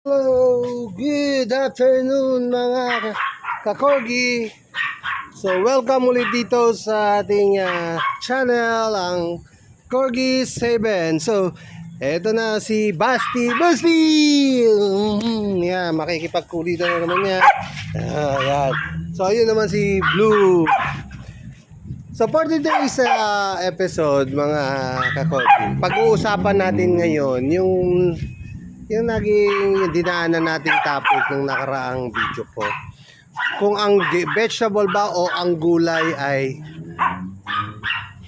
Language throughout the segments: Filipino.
Hello, good afternoon mga kakorgi. So welcome ulit dito sa ating channel, ang Corgi 7. So eto na si Basti. Yan, makikipagkulitan na naman niya. Yan. So ayun naman si Blue. So for today's episode mga kakorgi, pag-uusapan natin ngayon yung naging dinaanan nating topic ng nakaraang video ko. Kung ang vegetable ba o ang gulay ay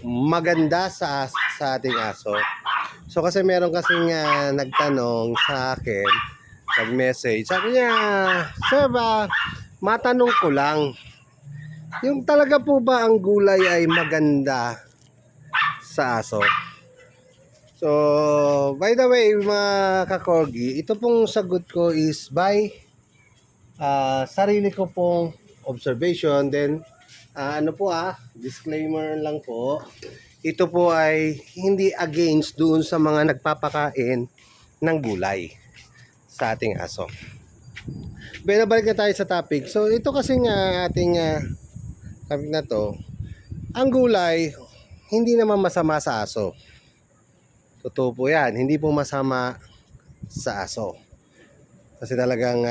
maganda sa ating aso. So kasi meron kasing nagtanong sa akin, nag-message. Sabi niya, "Sir ba, matanong ko lang, yung talaga po ba ang gulay ay maganda sa aso?" So, by the way, mga kakorgi, ito pong sagot ko is by sarili ko pong observation. Then, disclaimer lang po. Ito po ay hindi against doon sa mga nagpapakain ng gulay sa ating aso. Binabalik na tayo sa topic. So, ito kasi nga ating topic na to, ang gulay, hindi naman masama sa aso. Totoo po yan, hindi po masama sa aso. Kasi talagang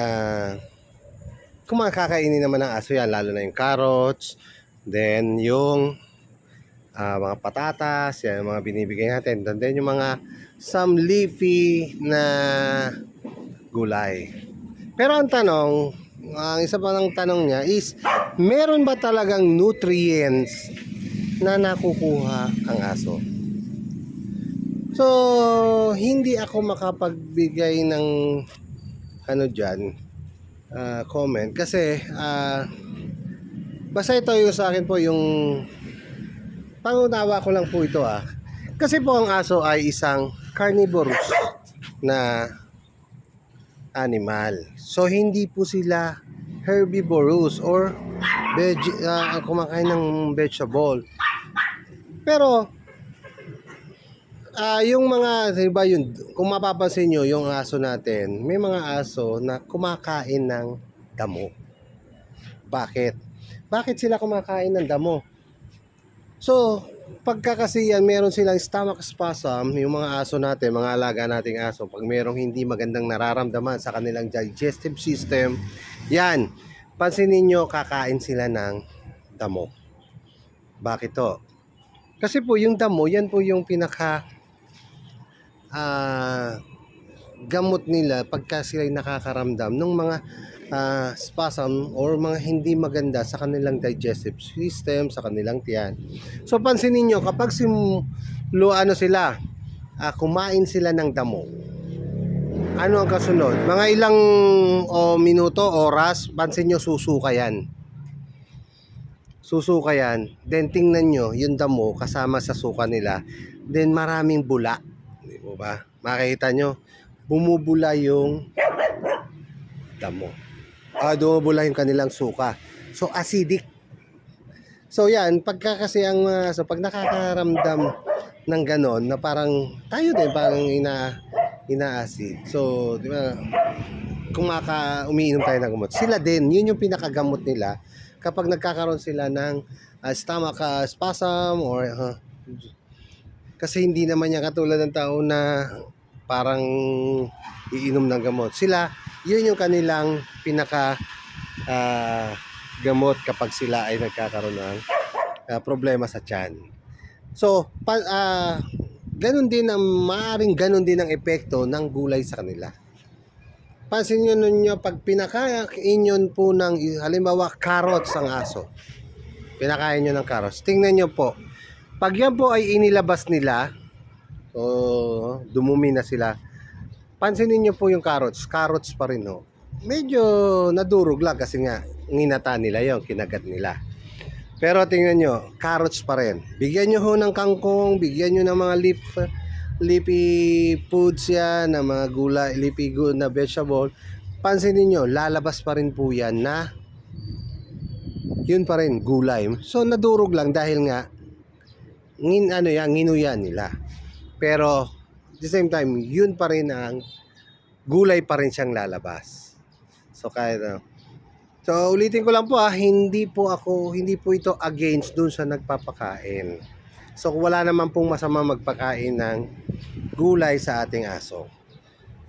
kumakakainin naman ng aso yan, lalo na yung carrots, then yung mga patatas, yan mga binibigay natin. Then yung mga some leafy na gulay. Pero ang tanong, ang isa pa ng tanong niya is, meron ba talagang nutrients na nakukuha ang aso? So, hindi ako makapagbigay ng comment kasi basta ito yung sa akin po, yung pangunawa ko lang po ito kasi po ang aso ay isang carnivorous na animal. So, hindi po sila herbivorous or kumakain ng vegetable. Pero yung mga, diba yun, kung mapapansin nyo, yung aso natin, may mga aso na kumakain ng damo. Bakit? Bakit sila kumakain ng damo? So, pagka kasi yan, meron silang stomach spasm, yung mga aso natin, mga alaga nating aso, pag merong hindi magandang nararamdaman sa kanilang digestive system, yan, pansinin nyo, kakain sila ng damo. Bakit to? Kasi po, yung damo, yan po yung pinaka gamot nila pagka sila'y nakakaramdam ng mga spasm or mga hindi maganda sa kanilang digestive system, sa kanilang tiyan. So pansinin nyo, kapag kumain sila ng damo, ano ang kasunod? Mga ilang minuto, oras, pansin nyo, susuka yan. Then tingnan nyo yung damo kasama sa suka nila, then maraming bula. Di ba? Makikita nyo, bumubula yung damo. Bumubula yung kanilang suka. So, acidic. So, yan. Pagka kasi pag nakakaramdam ng ganon, na parang, tayo din, parang ina-acid. So, di ba, umiinom tayo ng gamot. Sila din, yun yung pinakagamot nila kapag nagkakaroon sila ng stomach spasm or kasi hindi naman niya katulad ng tao na parang iinom ng gamot. Sila, yun yung kanilang pinaka gamot kapag sila ay nagkakaroon ng problema sa tiyan. So, maaaring ganun din ang epekto ng gulay sa kanila. Pansin nyo ninyo, pag pinakain nyo po ng, halimbawa, carrots ang aso. Pinakain nyo ng carrots. Tingnan nyo po, pag yan po ay inilabas nila, o dumumi na sila, pansinin nyo po yung carrots pa rin medyo nadurog lang kasi nga nginata nila yon, kinagat nila. Pero tingnan nyo, carrots pa rin. Bigyan nyo ho ng kangkong, bigyan nyo ng mga leafy foods yan, ng mga gulay, leafy good na vegetable, pansinin nyo, lalabas pa rin po yan na yun pa rin, gulay. So nadurog lang dahil nga nginuyan nila. Pero at the same time, yun pa rin ang gulay pa rin siyang lalabas. So kahit so ulitin ko lang po hindi po ito against dun sa nagpapakain. So wala naman pong masama magpakain ng gulay sa ating aso.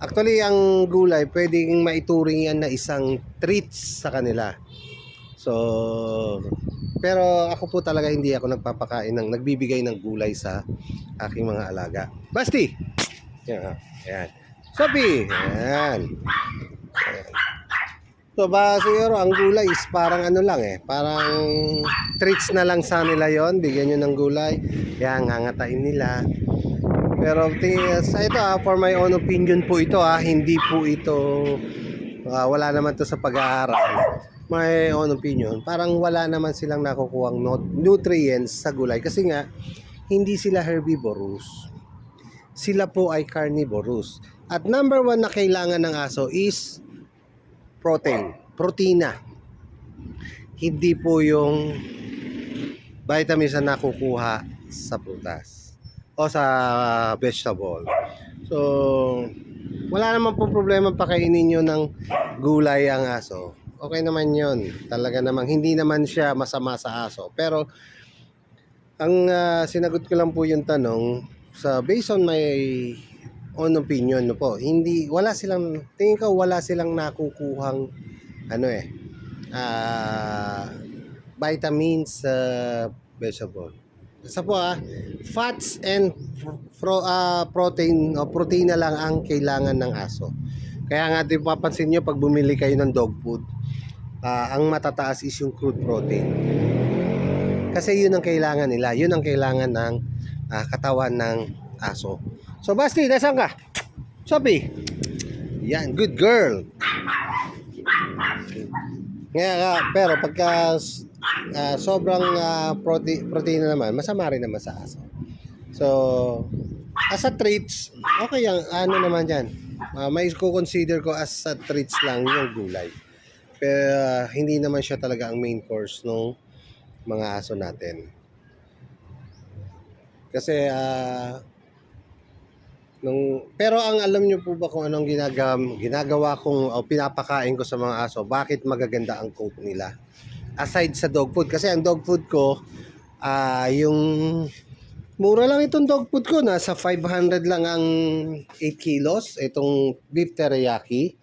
Actually, ang gulay pwedeng maituring yan na isang treats sa kanila. So, pero ako po talaga hindi ako nagbibigay ng gulay sa aking mga alaga. Basti! Yan, yan. Sophie! Yan. So, siguro ang gulay is parang ano lang parang treats na lang sa nila yon. Bigyan nyo ng gulay, yan, ngangatain nila. Pero sa ito for my own opinion po ito hindi po ito, wala naman to sa pag-aaral. My own opinion, parang wala naman silang nakukuhang nutrients sa gulay kasi nga hindi sila herbivorous, sila po ay carnivorous. At number one na kailangan ng aso is protina, hindi po yung vitamins na nakukuha sa prutas o sa vegetable. So wala naman pong problema pakainin nyo ng gulay ang aso. Okay naman yon. Talaga namang hindi naman siya masama sa aso. Pero ang sinagot ko lang po yung tanong based on my own opinion po. Tingin ko wala silang nakukuhang vitamins sa vegetable. Isa po fats and protein o protina lang ang kailangan ng aso. Kaya nga din papansin nyo pag bumili kayo ng dog food, ang matataas is yung crude protein. Kasi yun ang kailangan nila. Yun ang kailangan ng katawan ng aso. So Basti, nasaan ka? Sophie. Yan, good girl. Pero pagka sobrang protein naman, masama rin naman sa aso. So as a treats, okay ang naman yan. May consider ko as a treats lang yung gulay. Pero hindi naman siya talaga ang main course ng mga aso natin. Kasi pero ang alam niyo po ba kung anong ginagawa kong o pinapakain ko sa mga aso, bakit magaganda ang coat nila? Aside sa dog food, kasi ang dog food ko yung mura lang itong dog food ko, nasa 500 lang ang 8 kilos itong beef teriyaki.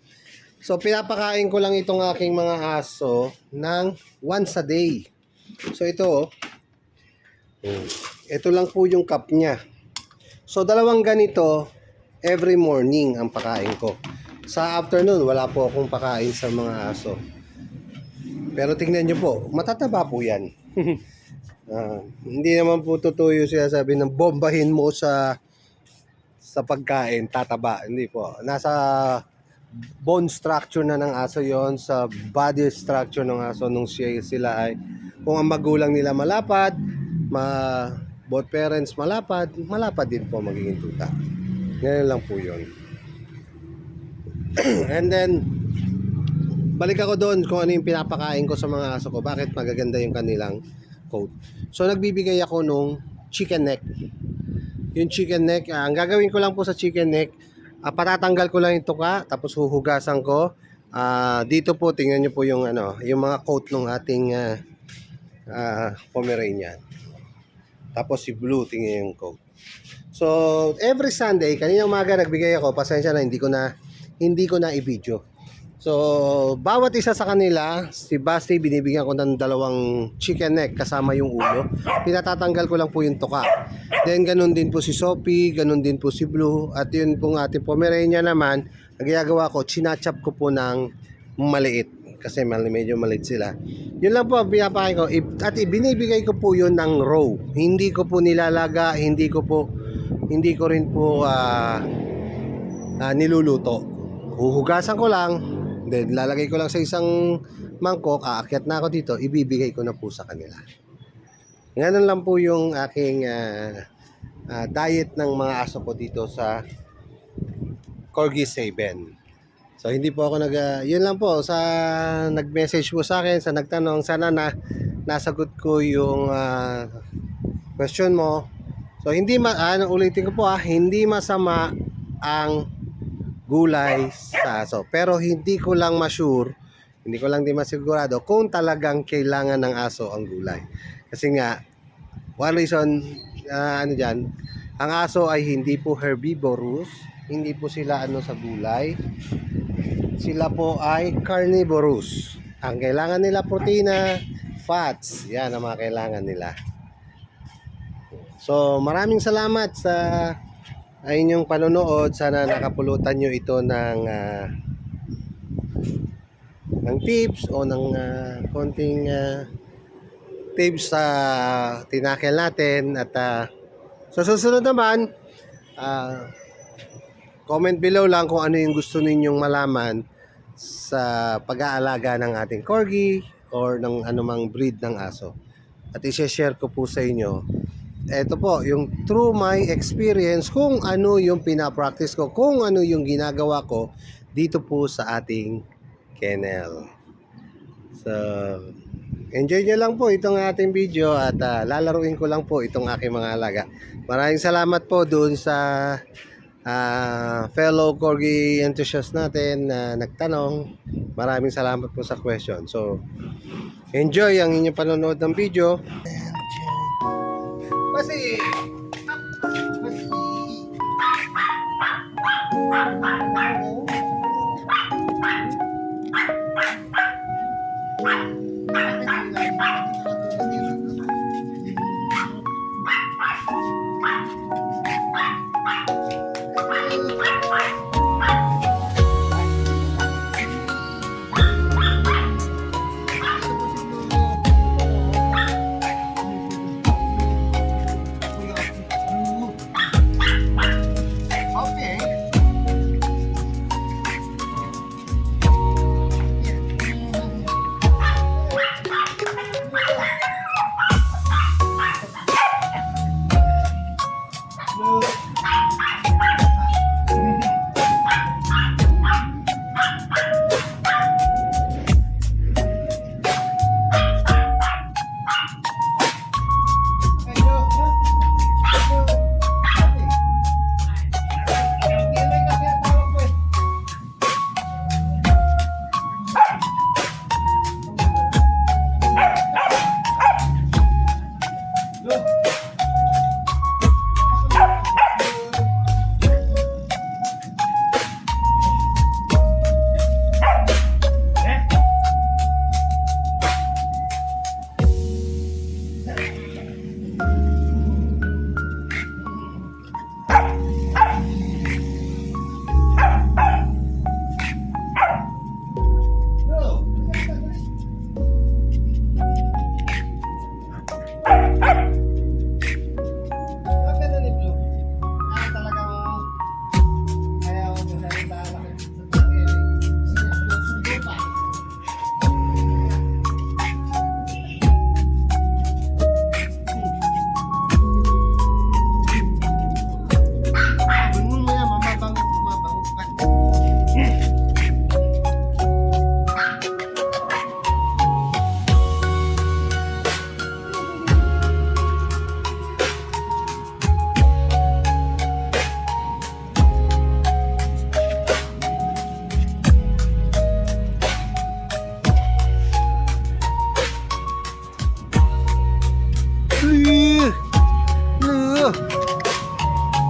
So pinapakain ko lang itong aking mga aso ng once a day. So ito lang po yung cup niya. So dalawang ganito every morning ang pakain ko. Sa afternoon wala po akong pakain sa mga aso. Pero tingnan nyo po, matataba po yan. Hindi naman po totoo yung sinasabi ng bombahin mo sa pagkain, tataba. Hindi po. Nasa bone structure na ng aso yon, sa body structure ng aso nung sila ay, kung ang magulang nila malapad, both parents malapad din po magiging tuta. Ganyan lang po yun. And then balik ako doon kung ano yung pinapakain ko sa mga aso ko, bakit magaganda yung kanilang coat. So nagbibigay ako nung chicken neck. Yung chicken neck, ang gagawin ko lang po sa chicken neck, patatanggal ko lang yung tuka, tapos huhugasan ko. Dito po tingnan niyo po yung yung mga coat ng ating Pomeranian. Tapos si Blue, tingnan yung coat. So every Sunday, kanina umaga nagbigay ako, pasensya na hindi ko na i-video. So bawat isa sa kanila, si Basti binibigyan ko ng 2 chicken neck kasama yung ulo. Pinatatanggal ko lang po yung tuka. Then ganun din po si Sophie, ganun din po si Blue, at yun pong ating Pomeranian naman, nagagawa ko, chinachop ko po ng maliit kasi medyo maliit sila. Yun lang po ang pinapakain ko, at ibinibigay ko po yun ng raw. Hindi ko po nilalaga, hindi ko rin po niluluto. Huhugasan ko lang, then lalagay ko lang sa isang mangkok, aakyat na ako dito, ibibigay ko na po sa kanila. Ganun lang po yung aking diet ng mga aso ko dito sa Corgi Saben. So hindi po ako yun lang po, sa nag-message po sa akin, sa nagtanong, sana nasagot ko yung question mo. So hindi ulitin ko po hindi masama ang gulay sa aso. Pero hindi ko lang ma-sure, hindi ko lang di masigurado kung talagang kailangan ng aso ang gulay. Kasi nga, one reason, ano dyan, ang aso ay hindi po herbivorous, hindi po sila ano sa gulay, sila po ay carnivorous. Ang kailangan nila protina, fats, yan ang mga kailangan nila. So maraming salamat sa inyong panonood. Sana nakapulutan nyo ito ng tips o ng konting tips sa tinakil natin. At sa susunod naman, comment below lang kung ano yung gusto ninyong malaman sa pag-aalaga ng ating corgi or ng anumang breed ng aso. At i-share ko po sa inyo, ito po yung through my experience, kung ano yung pinapractice ko, kung ano yung ginagawa ko dito po sa ating kennel. So enjoy nyo lang po itong ating video at lalaruin ko lang po itong aking mga alaga. Maraming salamat po doon sa fellow corgi enthusiast natin na nagtanong. Maraming salamat po sa question. So enjoy ang inyong panonood ng video. Basi!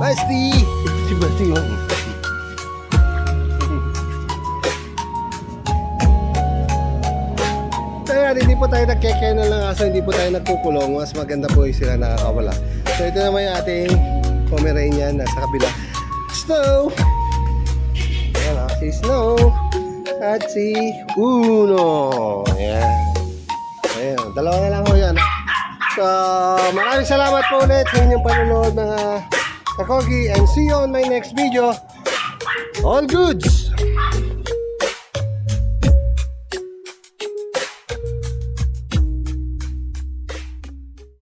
Basti! Si Basti mo. Kaya hindi po tayo nagkekena ng aso, hindi po tayo nagkukulong. Mas maganda po yung sila nakakawala. So ito naman yung ating Pomeranian nasa kabila. Snow! Ayan o, si Snow. At si Uno. Ayan. Ayan, dalawa na lang ho yan. So, maraming salamat po ulit sa inyong panonood mga kakogi, and see you on my next video. All goods!